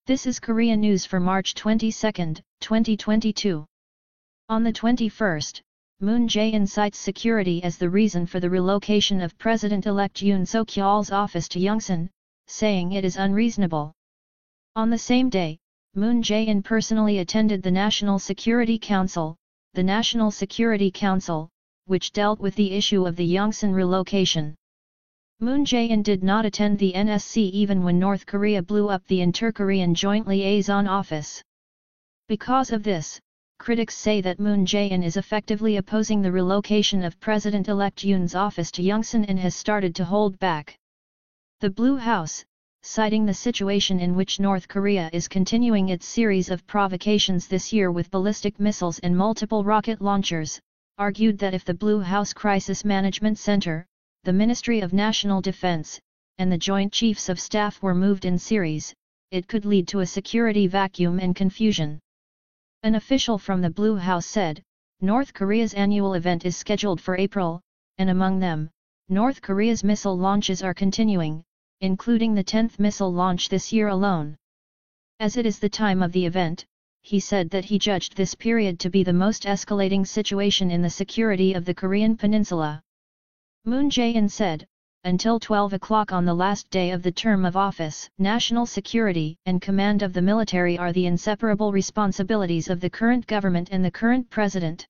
This is Korea News for March 22, 2022. On the 21st, Moon Jae-in cites security as the reason for the relocation of President-elect Yoon Suk-yeol's office to Yongsan, saying it is unreasonable. On the same day, Moon Jae-in personally attended the National Security Council, which dealt with the issue of the Yongsan relocation. Moon Jae-in did not attend the NSC even when North Korea blew up the Inter-Korean Joint Liaison Office. Because of this, critics say that Moon Jae-in is effectively opposing the relocation of President-elect Yoon's office to Yongsan and has started to hold back. The Blue House, citing the situation in which North Korea is continuing its series of provocations this year with ballistic missiles and multiple rocket launchers, argued that if the Blue House Crisis Management Center, the Ministry of National Defense, and the Joint Chiefs of Staff were moved in series, it could lead to a security vacuum and confusion. An official from the Blue House said, North Korea's annual event is scheduled for April, and among them, North Korea's missile launches are continuing, including the 10th missile launch this year alone. As it is the time of the event, he said that he judged this period to be the most escalating situation in the security of the Korean peninsula. Moon Jae-in said, until 12 o'clock on the last day of the term of office, national security and command of the military are the inseparable responsibilities of the current government and the current president.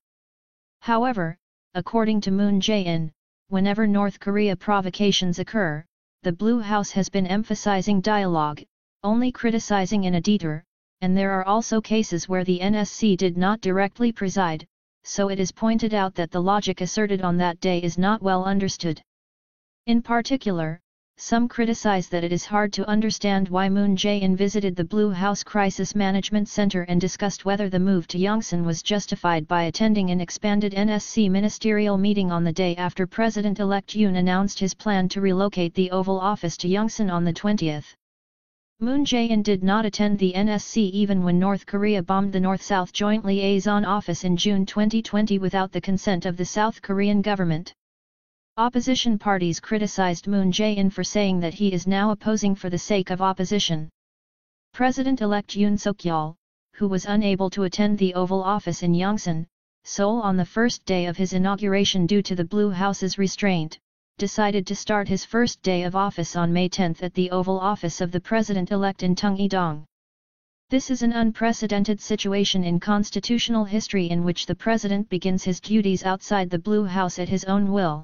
However, according to Moon Jae-in, whenever North Korea provocations occur, the Blue House has been emphasizing dialogue, only criticizing in a detour, and there are also cases where the NSC did not directly preside, so it is pointed out that the logic asserted on that day is not well understood. In particular, some criticize that it is hard to understand why Moon Jae-in visited the Blue House Crisis Management Center and discussed whether the move to Yongsan was justified by attending an expanded NSC ministerial meeting on the day after President-elect Yoon announced his plan to relocate the Oval Office to Yongsan on the 20th. Moon Jae-in did not attend the NSC even when North Korea bombed the North-South Joint Liaison Office in June 2020 without the consent of the South Korean government. Opposition parties criticized Moon Jae-in for saying that he is now opposing for the sake of opposition. President-elect Yoon Suk-yeol, who was unable to attend the Oval Office in Yongsan, Seoul on the first day of his inauguration due to the Blue House's restraint, decided to start his first day of office on May 10 at the Oval Office of the President-elect in Tungyi-dong. This is an unprecedented situation in constitutional history in which the President begins his duties outside the Blue House at his own will.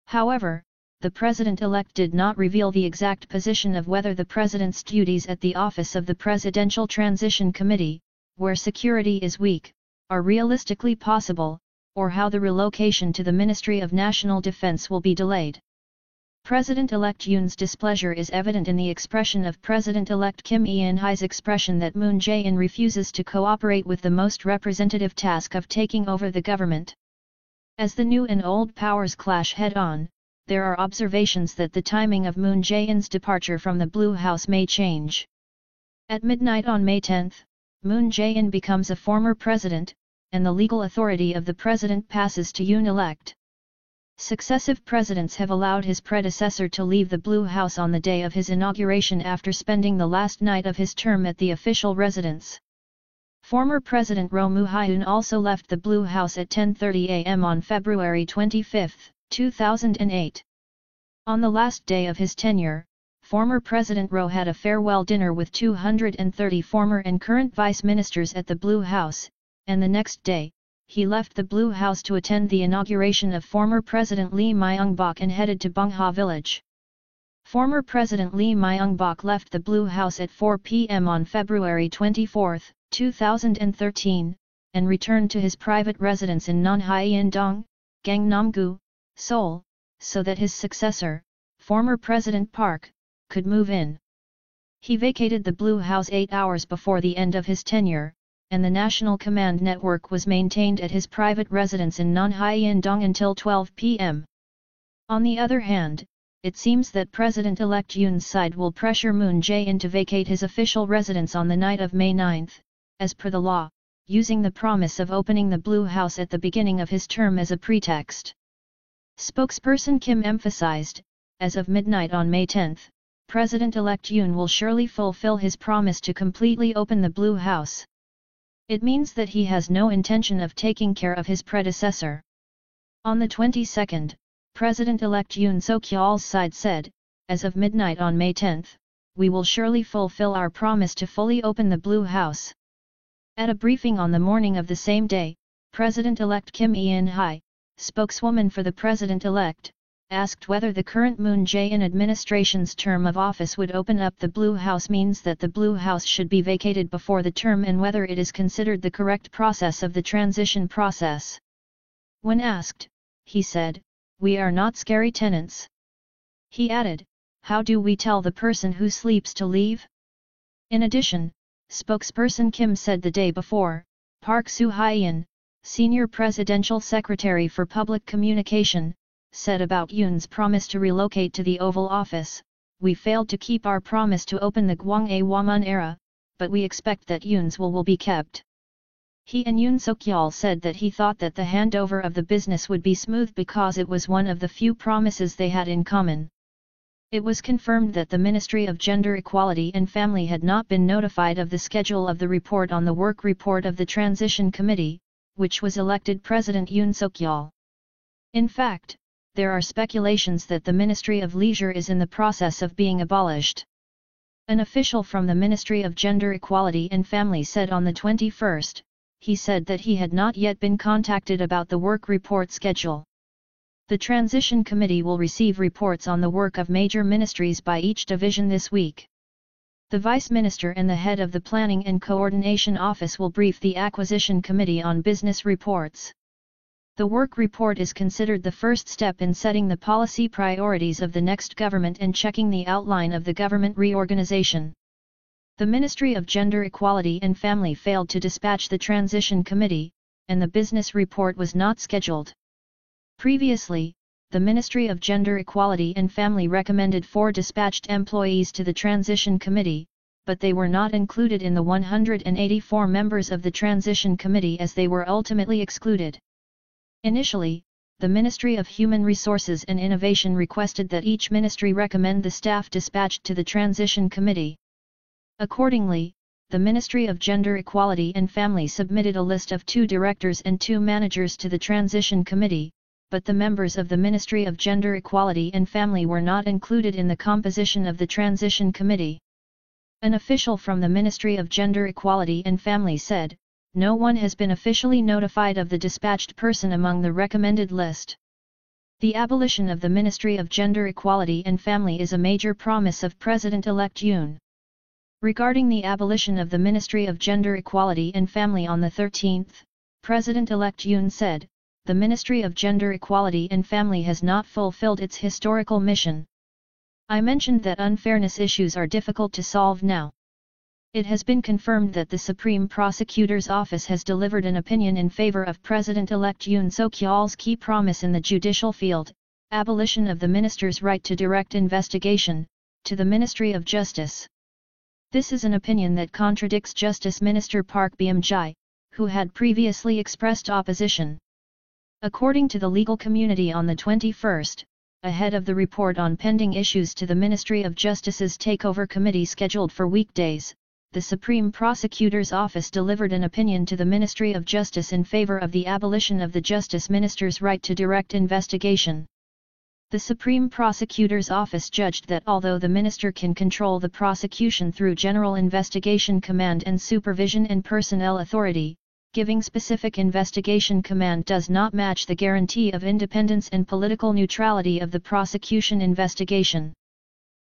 However, the President-elect did not reveal the exact position of whether the President's duties at the office of the Presidential Transition Committee, where security is weak, are realistically possible, or how the relocation to the Ministry of National Defense will be delayed. President-elect Yoon's displeasure is evident in the expression of President-elect Kim Eun-hye's expression that Moon Jae-in refuses to cooperate with the most representative task of taking over the government. As the new and old powers clash head-on, there are observations that the timing of Moon Jae-in's departure from the Blue House may change. At midnight on May 10, Moon Jae-in becomes a former president, and the legal authority of the president passes to Yoon-elect. Successive presidents have allowed his predecessor to leave the Blue House on the day of his inauguration after spending the last night of his term at the official residence. Former President Roh Moo-hyun also left the Blue House at 10:30 a.m. on February 25, 2008. On the last day of his tenure, former President Roh had a farewell dinner with 230 former and current vice ministers at the Blue House, and the next day, he left the Blue House to attend the inauguration of former President Lee Myung-bak and headed to Bongha Village. Former President Lee Myung-bak left the Blue House at 4 p.m. on February 24, 2013, and returned to his private residence in Nonhyeon-dong, Gangnam-gu, Seoul, so that his successor, former President Park, could move in. He vacated the Blue House 8 hours before the end of his tenure, and the National Command Network was maintained at his private residence in Nonhyeon-dong until 12 p.m. On the other hand, it seems that President-elect Yoon's side will pressure Moon Jae-in to vacate his official residence on the night of May 9, as per the law, using the promise of opening the Blue House at the beginning of his term as a pretext. Spokesperson Kim emphasized, as of midnight on May 10, President-elect Yoon will surely fulfill his promise to completely open the Blue House. It means that he has no intention of taking care of his predecessor. On the 22nd, President-elect Yoon Suk-yeol's side said, as of midnight on May 10, we will surely fulfill our promise to fully open the Blue House. At a briefing on the morning of the same day, President-elect Kim Eun-hye, spokeswoman for the president-elect, asked whether the current Moon Jae-in administration's term of office would open up the Blue House means that the Blue House should be vacated before the term and whether it is considered the correct process of the transition process. When asked, he said, "We are not scary tenants." He added, "How do we tell the person who sleeps to leave?" In addition, spokesperson Kim said the day before, Park Soo-hyun, senior presidential secretary for public communication, said about Yoon's promise to relocate to the Oval Office, "We failed to keep our promise to open the Gwangae-Wamun era, but we expect that Yoon's will be kept." He and Yoon Suk-yeol said that he thought that the handover of the business would be smooth because it was one of the few promises they had in common. It was confirmed that the Ministry of Gender Equality and Family had not been notified of the schedule of the report on the work report of the Transition Committee, which was elected President Yoon Suk-yeol. In fact, there are speculations that the Ministry of Leisure is in the process of being abolished. An official from the Ministry of Gender Equality and Family said on the 21st, he said that he had not yet been contacted about the work report schedule. The Transition Committee will receive reports on the work of major ministries by each division this week. The Vice Minister and the head of the Planning and Coordination Office will brief the Acquisition Committee on business reports. The work report is considered the first step in setting the policy priorities of the next government and checking the outline of the government reorganization. The Ministry of Gender Equality and Family failed to dispatch the Transition Committee, and the business report was not scheduled. Previously, the Ministry of Gender Equality and Family recommended 4 dispatched employees to the Transition Committee, but they were not included in the 184 members of the Transition Committee as they were ultimately excluded. Initially, the Ministry of Human Resources and Innovation requested that each ministry recommend the staff dispatched to the Transition Committee. Accordingly, the Ministry of Gender Equality and Family submitted a list of 2 directors and 2 managers to the Transition Committee, but the members of the Ministry of Gender Equality and Family were not included in the composition of the Transition Committee. An official from the Ministry of Gender Equality and Family said, "No one has been officially notified of the dispatched person among the recommended list." The abolition of the Ministry of Gender Equality and Family is a major promise of President-elect Yoon. Regarding the abolition of the Ministry of Gender Equality and Family on the 13th, President-elect Yoon said, "The Ministry of Gender Equality and Family has not fulfilled its historical mission. I mentioned that unfairness issues are difficult to solve now. It has been confirmed that the Supreme Prosecutor's Office has delivered an opinion in favor of President-elect Yoon Suk-yeol's key promise in the judicial field, abolition of the minister's right to direct investigation, to the Ministry of Justice. This is an opinion that contradicts Justice Minister Park Byum-jae, who had previously expressed opposition." According to the legal community on the 21st, ahead of the report on pending issues to the Ministry of Justice's Takeover Committee scheduled for weekdays, the Supreme Prosecutor's Office delivered an opinion to the Ministry of Justice in favor of the abolition of the Justice Minister's right to direct investigation. The Supreme Prosecutor's Office judged that although the Minister can control the prosecution through General Investigation Command and Supervision and Personnel Authority, giving specific investigation command does not match the guarantee of independence and political neutrality of the prosecution investigation.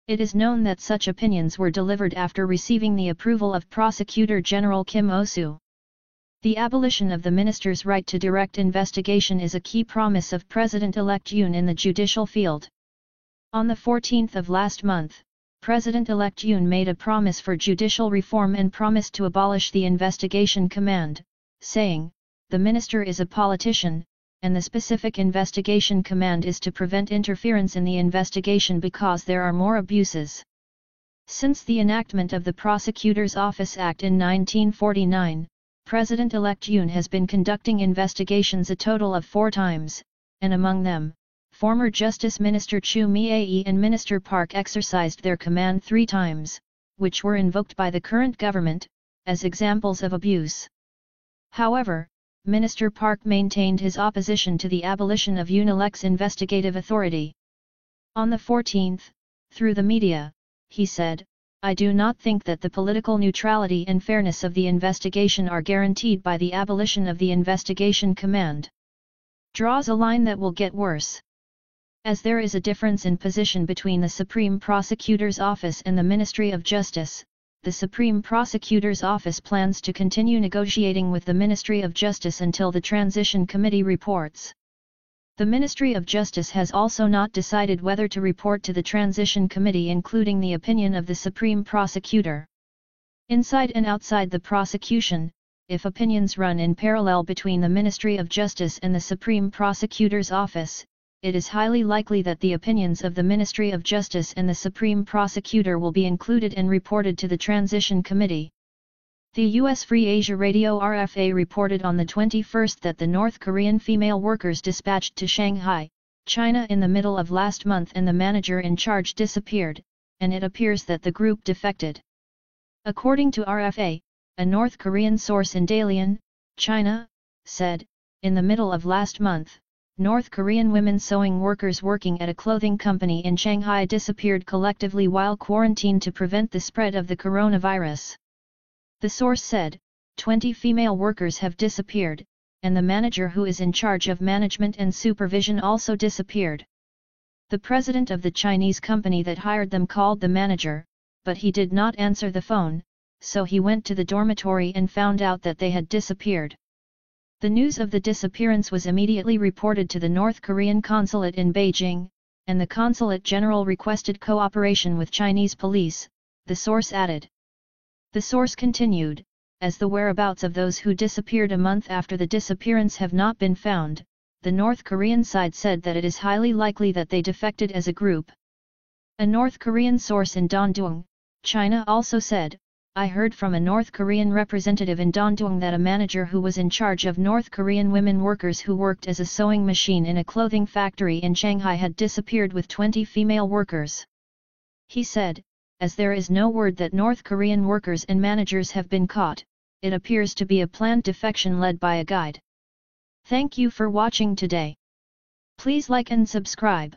It is known that such opinions were delivered after receiving the approval of Prosecutor General Kim Oh-soo. The abolition of the minister's right to direct investigation is a key promise of President-elect Yoon in the judicial field. On the 14th of last month, President-elect Yoon made a promise for judicial reform and promised to abolish the investigation command, saying, "The minister is a politician, and the specific investigation command is to prevent interference in the investigation because there are more abuses." Since the enactment of the Prosecutor's Office Act in 1949, President-elect Yoon has been conducting investigations a total of 4 times, and among them, former Justice Minister Chu Mie and Minister Park exercised their command 3 times, which were invoked by the current government, as examples of abuse. However, Minister Park maintained his opposition to the abolition of Unilec's investigative authority. On the 14th, through the media, he said, "I do not think that the political neutrality and fairness of the investigation are guaranteed by the abolition of the investigation command. Draws a line that will get worse. As there is a difference in position between the Supreme Prosecutor's Office and the Ministry of Justice, the Supreme Prosecutor's Office plans to continue negotiating with the Ministry of Justice until the Transition Committee reports. The Ministry of Justice has also not decided whether to report to the Transition Committee, including the opinion of the Supreme Prosecutor. Inside and outside the prosecution, if opinions run in parallel between the Ministry of Justice and the Supreme Prosecutor's Office, it is highly likely that the opinions of the Ministry of Justice and the Supreme Prosecutor will be included and reported to the Transition Committee." The U.S. Free Asia Radio RFA reported on the 21st that the North Korean female workers dispatched to Shanghai, China in the middle of last month and the manager in charge disappeared, and it appears that the group defected. According to RFA, a North Korean source in Dalian, China, said, in the middle of last month, North Korean women sewing workers working at a clothing company in Shanghai disappeared collectively while quarantined to prevent the spread of the coronavirus. The source said, 20 female workers have disappeared, and the manager who is in charge of management and supervision also disappeared. The president of the Chinese company that hired them called the manager, but he did not answer the phone, so he went to the dormitory and found out that they had disappeared. The news of the disappearance was immediately reported to the North Korean consulate in Beijing, and the consulate general requested cooperation with Chinese police, the source added. The source continued, as the whereabouts of those who disappeared a month after the disappearance have not been found, the North Korean side said that it is highly likely that they defected as a group. A North Korean source in Dandong, China also said, "I heard from a North Korean representative in Dandong that a manager who was in charge of North Korean women workers who worked as a sewing machine in a clothing factory in Shanghai had disappeared with 20 female workers." He said, "As there is no word that North Korean workers and managers have been caught, it appears to be a planned defection led by a guide." Thank you for watching today. Please like and subscribe.